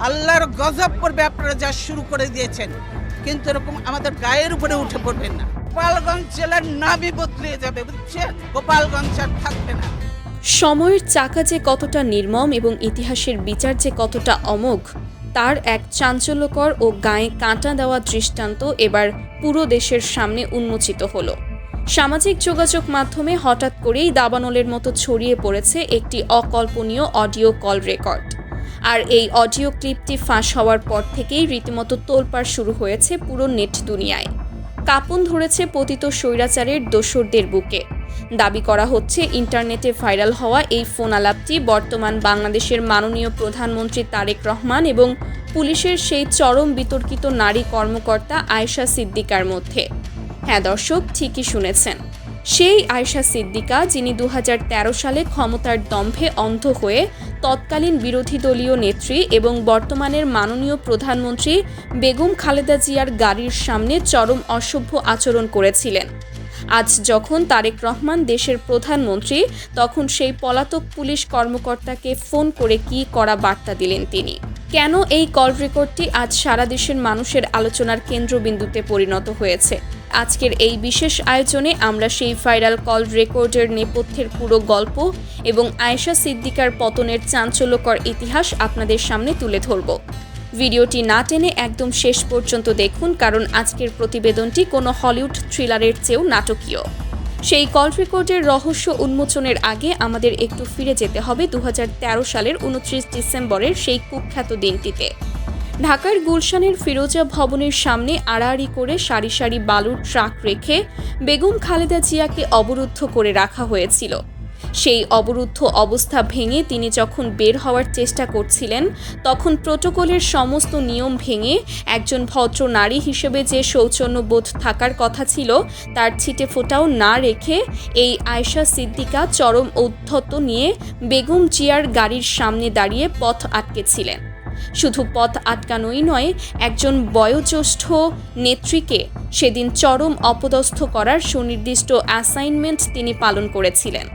আল্লাহর গজব পড়বে, আপনারা যা শুরু করে দিয়েছেন। কিন্তু এরকম আমাদের গায়ের উপরে উঠে পড়বেন না। গোপালগঞ্জ জেলার নামই বদলে যাবে, বুঝছেন? গোপালগঞ্জ আর থাকবে না। সময়ের চাকা যে কতটা নির্মম এবং ইতিহাসের বিচার যে কতটা অমোঘ, তার এক চাঞ্চল্যকর ও গায়ে কাঁটা দেওয়া দৃষ্টান্ত এবার পুরো দেশের সামনে উন্মোচিত হলো। সামাজিক যোগাযোগ মাধ্যমে হঠাৎ করেই দাবানলের মতো ছড়িয়ে পড়েছে একটি অকল্পনীয় অডিও কল রেকর্ড। আর এই অডিও ক্লিপটি ফাঁস হওয়ার পর থেকেই রীতিমতো তোলপাড় শুরু হয়েছে পুরো নেট দুনিয়ায়। কাঁপন ধরেছে পতিত স্বৈরাচারের দোসরদের বুকে। দাবি করা হচ্ছে ইন্টারনেটে ভাইরাল হওয়া এই ফোন আলাপটি বর্তমান বাংলাদেশের মাননীয় প্রধানমন্ত্রী তারেক রহমান এবং পুলিশের সেই চরম বিতর্কিত নারী কর্মকর্তা আয়েশা সিদ্দিকার মধ্যে। হ্যাঁ দর্শক, ঠিকই শুনেছেন, সেই আয়েশা সিদ্দিকা যিনি 2013 সালে ক্ষমতার দম্ভে অন্ধ হয়ে তৎকালীন বিরোধী দলীয় নেত্রী এবং বর্তমানের মাননীয় প্রধানমন্ত্রী বেগম খালেদা জিয়ার গাড়ির সামনে চরম অসভ্য আচরণ করেছিলেন। আজ যখন তারেক রহমান দেশের প্রধানমন্ত্রী, তখন সেই পলাতক পুলিশ কর্মকর্তাকে ফোন করে কী করা বার্তা দিলেন তিনি? কেন এই কল রেকর্ডটি আজ সারা দেশের মানুষের আলোচনার কেন্দ্রবিন্দুতে পরিণত হয়েছে? আজকের এই বিশেষ আয়োজনে আমরা সেই ভাইরাল কল রেকর্ডের নেপথ্যের পুরো গল্প এবং আয়েশা সিদ্দিকার পতনের চাঞ্চল্যকর ইতিহাস আপনাদের সামনে তুলে ধরব। ভিডিওটি না টেনে একদম শেষ পর্যন্ত দেখুন, কারণ আজকের প্রতিবেদনটি কোনো হলিউড থ্রিলারের চেয়েও নাটকীয়। সেই কল রেকর্ডের রহস্য উন্মোচনের আগে আমাদের একটু ফিরে যেতে হবে 2013 সালের 29 ডিসেম্বরের সেই কুখ্যাত দিনটিতে। ঢাকার গুলশানের ফিরোজা ভবনের সামনে আড়াআড়ি করে সারি সারি বালুর ট্রাক রেখে বেগম খালেদা জিয়াকে অবরুদ্ধ করে রাখা হয়েছিল। সেই অবরুদ্ধ অবস্থা ভেঙে তিনি যখন বের হওয়ার চেষ্টা করছিলেন, তখন প্রোটোকলের সমস্ত নিয়ম ভেঙে একজন ভদ্র নারী হিসেবে যে সৌজন্যবোধ থাকার কথা ছিল, তার ছিটে ফোঁটাও না রেখে এই আয়েশা সিদ্দিকা চরম ঔদ্ধত্য নিয়ে বেগম জিয়ার গাড়ির সামনে দাঁড়িয়ে পথ আটকেছিলেন। শুধু পথ আটকানোই নয়, একজন বয়োজ্যেষ্ঠ নেত্রীকে সেদিন চরম অপদস্থ করার সুনির্দিষ্ট অ্যাসাইনমেন্ট তিনি পালন করেছিলেন।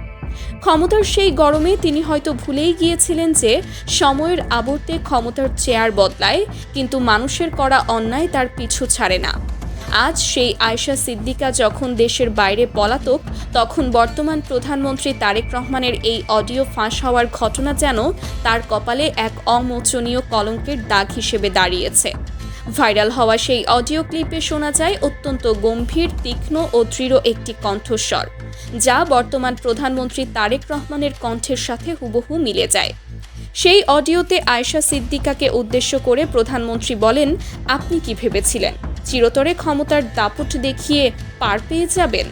ক্ষমতার সেই গরমে তিনি হয়তো ভুলেই গিয়েছিলেন যে সময়ের আবর্তে ক্ষমতার চেয়ার বদলায়, কিন্তু মানুষের করা অন্যায় তার পিছু ছাড়ে না। আজ সেই আয়েশা সিদ্দিকা যখন দেশের বাইরে পলাতক, তখন বর্তমান প্রধানমন্ত্রী তারেক রহমানের এই অডিও ফাঁস হওয়ার ঘটনা যেন তার কপালে এক অমোচনীয় কলঙ্কের দাগ হিসেবে দাঁড়িয়েছে। ভাইরাল হওয়া সেই অডিও ক্লিপে শোনা যায় অত্যন্ত গম্ভীর, তীক্ষ্ণ ও দৃঢ় একটি কণ্ঠস্বর, যা বর্তমান প্রধানমন্ত্রী তারেক রহমানের কণ্ঠের সাথে হুবহু মিলে যায়। সেই অডিওতে আয়েশা সিদ্দিকাকে উদ্দেশ্য করে প্রধানমন্ত্রী বলেন, আপনি কি ভেবেছিলেন চিরতরে ক্ষমতার দাপট দেখিয়ে পার পেয়ে যাবেন?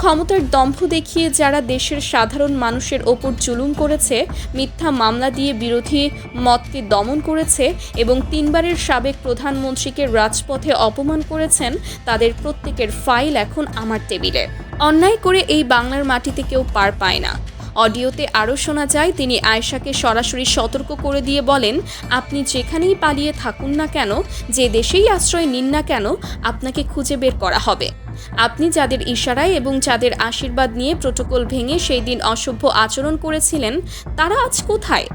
ক্ষমতার দম্ভ দেখিয়ে যারা দেশের সাধারণ মানুষের ওপর জুলুম করেছে, মিথ্যা মামলা দিয়ে বিরোধী মতকে দমন করেছে এবং 3 বারের সাবেক প্রধানমন্ত্রীকে রাজপথে অপমান করেছেন, তাদের প্রত্যেকের ফাইল এখন আমার টেবিলে। অন্যায় করে এই বাংলার মাটিতে কেউ পার পায় না। অডিওতে আরও শোনা যায় তিনি আয়েশাকে সরাসরি সতর্ক করে দিয়ে বলেন, আপনি যেখানেই পালিয়ে থাকুন না কেন, যে দেশেই আশ্রয় নিন না কেন, আপনাকে খুঁজে বের করা হবে। আপনি যাদের ইশারায় এবং যাদের আশীর্বাদ নিয়ে প্রোটোকল ভেঙে সেই দিন অসভ্য আচরণ করেছিলেন, তারা আজ কোথায়?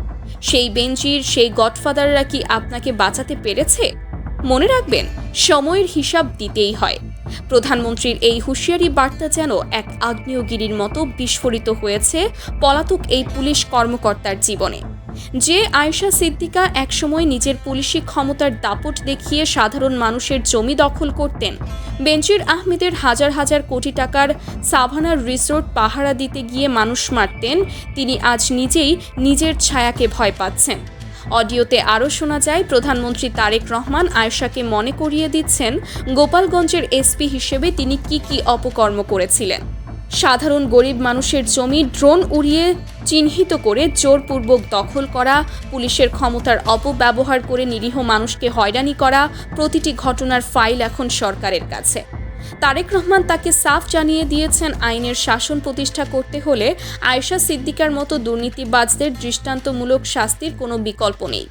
সেই বেঞ্জির, সেই গডফাদাররা কি আপনাকে বাঁচাতে পেরেছে? মনে রাখবেন, সময়ের হিসাব দিতেই হয়। প্রধানমন্ত্রীর এই হুঁশিয়ারি বার্তা যেন এক আগ্নেয়গিরির মতো বিস্ফোরিত হয়েছে পলাতক এই পুলিশ কর্মকর্তার জীবনে। যে আয়েশা সিদ্দিকা একসময় নিজের পুলিশি ক্ষমতার দাপট দেখিয়ে সাধারণ মানুষের জমি দখল করতেন, বেনজির আহমেদের হাজার হাজার কোটি টাকার সাভানার রিসোর্ট পাহারা দিতে গিয়ে মানুষ মারতেন, তিনি আজ নিজেই নিজের ছায়াকে ভয় পাচ্ছেন। অডিওতে আরও শোনা যায় প্রধানমন্ত্রী তারেক রহমান আয়েশাকে মনে করিয়ে দিচ্ছেন গোপালগঞ্জের এসপি হিসেবে তিনি কি অপকর্ম করেছিলেন। সাধারণ গরিব মানুষের জমি ড্রোন উড়িয়ে চিহ্নিত করে জোরপূর্বক দখল করা, পুলিশের ক্ষমতার অপব্যবহার করে নিরীহ মানুষকে হয়রানি করা, প্রতিটি ঘটনার ফাইল এখন সরকারের কাছে। তারেক রহমান তাকে সাফ জানিয়ে দিয়েছেন, আইনের শাসন প্রতিষ্ঠা করতে হলে আয়েশা সিদ্দিকার মতো দুর্নীতিবাজদের দৃষ্টান্তমূলক শাস্তির কোনো বিকল্প নেই।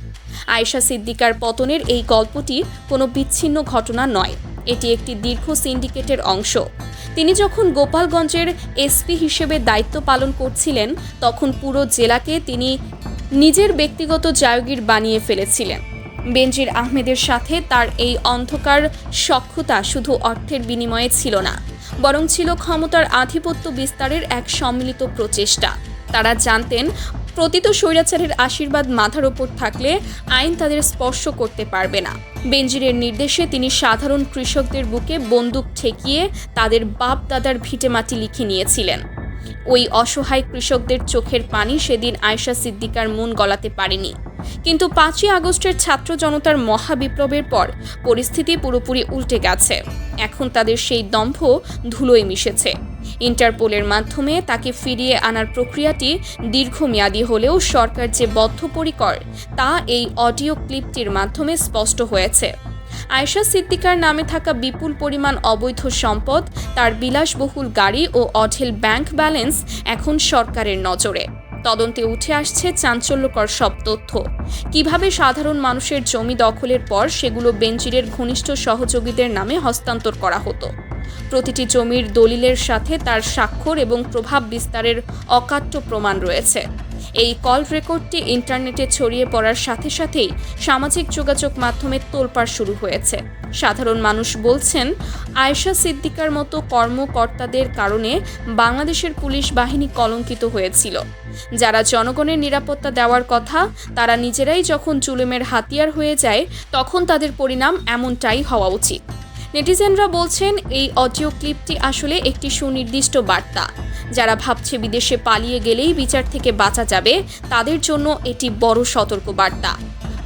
আয়েশা সিদ্দিকার পতনের এই গল্পটি কোনো বিচ্ছিন্ন ঘটনা নয়, এটি একটি দীর্ঘ সিন্ডিকেটের অংশ। তিনি যখন গোপালগঞ্জের এসপি হিসেবে দায়িত্ব পালন করছিলেন, তখন পুরো জেলাকে তিনি নিজের ব্যক্তিগত জায়গির বানিয়ে ফেলেছিলেন। বেনজির আহমেদের সাথে তার এই অন্ধকার সখ্যতা শুধু অর্থের বিনিময়ে ছিল না, বরং ছিল ক্ষমতার আধিপত্য বিস্তারের এক সম্মিলিত প্রচেষ্টা। তারা জানতেন প্রতীত স্বৈরাচারের আশীর্বাদ মাথার ওপর থাকলে আইন তাদের স্পর্শ করতে পারবে না। বেনজিরের নির্দেশে তিনি সাধারণ কৃষকদের বুকে বন্দুক ঠেকিয়ে তাদের বাপ দাদার ভিটেমাটি লিখে নিয়েছিলেন। ওই অসহায় কৃষকদের চোখের পানি সেদিন আয়েশা সিদ্দিকার মন গলাতে পারেনি। কিন্তু 5ই আগস্টের ছাত্র জনতার মহাবিপ্লবের পর পরিস্থিতি পুরোপুরি উল্টে গেছে। এখন তাদের সেই দম্ভ ধুলোয় মিশেছে। ইন্টারপোলের মাধ্যমে তাকে ফিরিয়ে আনার প্রক্রিয়াটি দীর্ঘমেয়াদী হলেও সরকার যে বদ্ধপরিকর তা এই অডিও ক্লিপটির মাধ্যমে স্পষ্ট হয়েছে। আয়েশা সিদ্দিকার নামে থাকা বিপুল পরিমাণ অবৈধ সম্পদ, তার বিলাসবহুল গাড়ি ও অঢেল ব্যাংক ব্যালেন্স এখন সরকারের নজরে। তদন্তে উঠে আসছে চাঞ্চল্যকর সব তথ্য। কিভাবে সাধারণ মানুষের জমি দখলের পর সেগুলো বেনজিরের ঘনিষ্ঠ সহযোগীদের নামে হস্তান্তর করা হতো। প্রতিটি জমির দলিলের সাথে তার স্বাক্ষর এবং প্রভাব বিস্তারের অকাট্য প্রমাণ রয়েছে। এই কল রেকর্ডটি ইন্টারনেটে ছড়িয়ে পড়ার সাথে সাথেই সামাজিক যোগাযোগ মাধ্যমে তোলপাড় শুরু হয়েছে। সাধারণ মানুষ বলছেন, আয়েশা সিদ্দিকার মতো কর্মকর্তাদের কারণে বাংলাদেশের পুলিশ বাহিনী কলঙ্কিত হয়েছিল। যারা জনগণের নিরাপত্তা দেওয়ার কথা, তারা নিজেরাই যখন জুলুমের হাতিয়ার হয়ে যায়, তখন তাদের পরিণাম এমনটাই হওয়া উচিত। নেটিজেনরা বলছেন, এই অডিও ক্লিপটি আসলে একটি সুনির্দিষ্ট বার্তা। যারা ভাবছে বিদেশে পালিয়ে গেলেই বিচার থেকে বাঁচা যাবে, তাদের জন্য এটি বড় সতর্কবার্তা।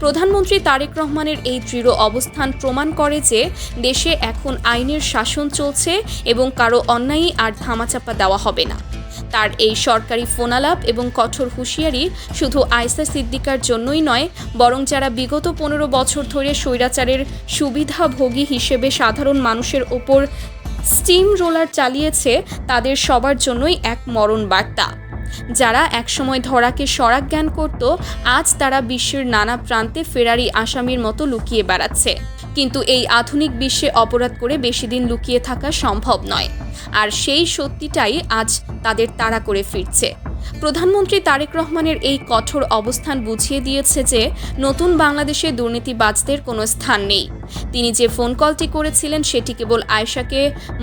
প্রধানমন্ত্রী তারেক রহমানের এই দৃঢ় অবস্থান প্রমাণ করে যে দেশে এখন আইনের শাসন চলছে এবং কারো অন্যায়ই আর ধামাচাপা দেওয়া হবে না। তার এই সরকারি ফোনালাপ এবং কঠোর হুঁশিয়ারি শুধু আয়েশা সিদ্দিকার জন্যই নয়, বরং যারা বিগত 15 বছর ধরে স্বৈরাচারের সুবিধাভোগী হিসেবে সাধারণ মানুষের ওপর স্টিম রোলার চালিয়েছে, তাদের সবার জন্যই এক মরণ বার্তা। যারা একসময় ধরাকে সরাক জ্ঞান করত, আজ তারা বিশ্বের নানা প্রান্তে ফেরারি আসামির মতো লুকিয়ে বেড়াচ্ছে। কিন্তু এই আধুনিক বিশ্বে অপরাধ করে বেশি দিন লুকিয়ে থাকা সম্ভব নয়, আর সেই সত্যিটাই আজ তাদের তাড়া করে ফিরছে। প্রধানমন্ত্রী তারেক রহমানের এই কঠোর অবস্থান বুঝিয়ে দিয়েছে যে নতুন বাংলাদেশে দুর্নীতিবাজদের কোনো স্থান নেই। তিনি যে ফোন কলটি করেছিলেন সেটি কেবল আয়েশাকে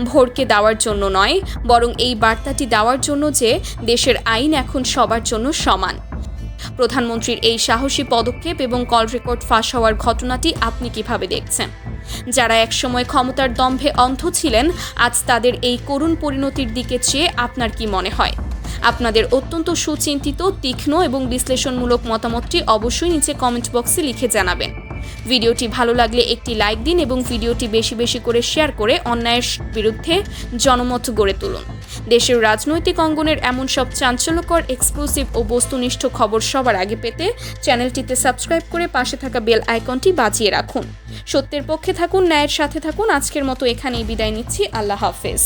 ভড়কে দেওয়ার জন্য নয়, বরং এই বার্তাটি দেওয়ার জন্য যে দেশের আইন এখন সবার জন্য সমান। প্রধানমন্ত্রীর এই সাহসী পদক্ষেপ এবং কল রেকর্ড ফাঁস হওয়ার ঘটনাটি আপনি কিভাবে দেখছেন? যারা একসময় ক্ষমতার দম্ভে অন্ধ ছিলেন, আজ তাদের এই করুণ পরিণতির দিকে চেয়ে আপনার কি মনে হয়? আপনাদের অত্যন্ত সুচিন্তিত, তীক্ষ্ণ এবং বিশ্লেষণমূলক মতামতটি অবশ্যই নিচে কমেন্ট বক্সে লিখে জানাবেন। ভিডিওটি ভালো লাগলে একটি লাইক দিন এবং ভিডিওটি বেশি বেশি করে শেয়ার করে অন্যায়ের বিরুদ্ধে জনমত গড়ে তুলুন। দেশের রাজনৈতিক অঙ্গনের এমন সব চাঞ্চল্যকর, এক্সক্লুসিভ ও বস্তুনিষ্ঠ খবর সবার আগে পেতে চ্যানেলটিতে সাবস্ক্রাইব করে পাশে থাকা বেল আইকনটি বাজিয়ে রাখুন। সত্যের পক্ষে থাকুন, ন্যায়ের সাথে থাকুন। আজকের মতো এখানেই বিদায় নিচ্ছি। আল্লাহ হাফেজ।